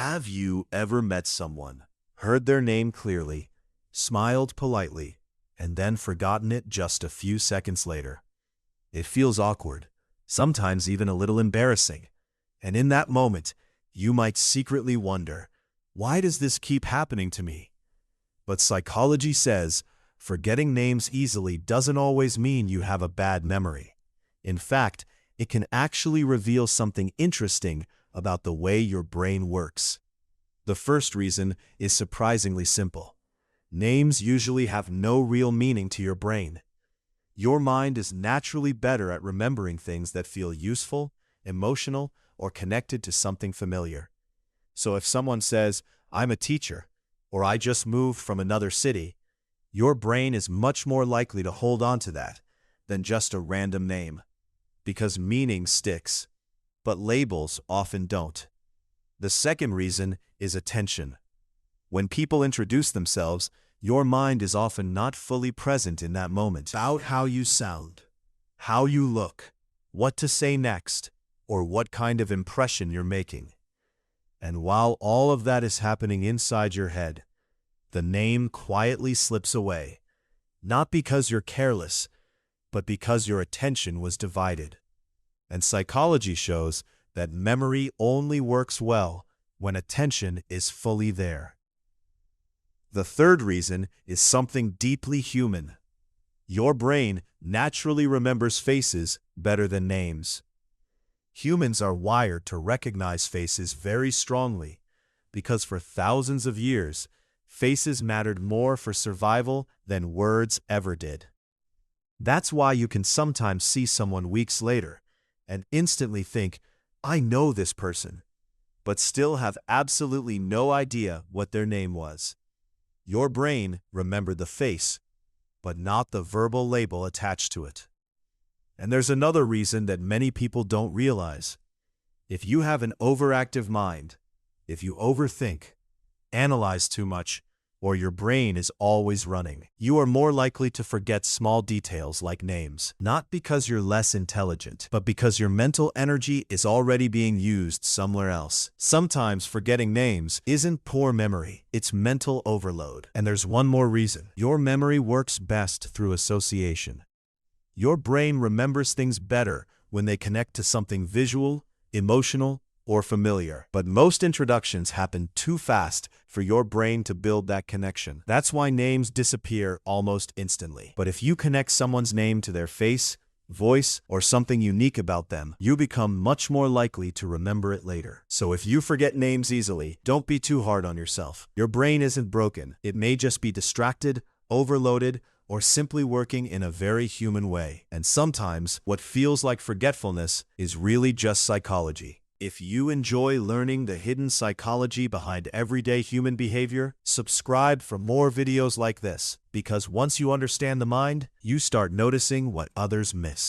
Have you ever met someone, heard their name clearly, smiled politely, and then forgotten it just a few seconds later? It feels awkward, sometimes even a little embarrassing. And in that moment, you might secretly wonder, why does this keep happening to me? But psychology says, forgetting names easily doesn't always mean you have a bad memory. In fact, it can actually reveal something interesting about the way your brain works. The first reason is surprisingly simple. Names usually have no real meaning to your brain. Your mind is naturally better at remembering things that feel useful, emotional, or connected to something familiar. So if someone says, "I'm a teacher," or "I just moved from another city," your brain is much more likely to hold on to that than just a random name, because meaning sticks, but labels often don't. The second reason is attention. When people introduce themselves, your mind is often not fully present in that moment. About how you sound, how you look, what to say next, or what kind of impression you're making. And while all of that is happening inside your head, the name quietly slips away, not because you're careless, but because your attention was divided. And psychology shows that memory only works well when attention is fully there. The third reason is something deeply human. Your brain naturally remembers faces better than names. Humans are wired to recognize faces very strongly because for thousands of years, faces mattered more for survival than words ever did. That's why you can sometimes see someone weeks later and instantly think, "I know this person," but still have absolutely no idea what their name was. Your brain remembered the face, but not the verbal label attached to it. And there's another reason that many people don't realize. If you have an overactive mind, if you overthink, analyze too much, or your brain is always running, you are more likely to forget small details like names. Not because you're less intelligent, but because your mental energy is already being used somewhere else. Sometimes forgetting names isn't poor memory, it's mental overload. And there's one more reason. Your memory works best through association. Your brain remembers things better when they connect to something visual, emotional, or familiar. But most introductions happen too fast for your brain to build that connection. That's why names disappear almost instantly. But if you connect someone's name to their face, voice, or something unique about them, you become much more likely to remember it later. So if you forget names easily, don't be too hard on yourself. Your brain isn't broken. It may just be distracted, overloaded, or simply working in a very human way. And sometimes, what feels like forgetfulness is really just psychology. If you enjoy learning the hidden psychology behind everyday human behavior, subscribe for more videos like this, because once you understand the mind, you start noticing what others miss.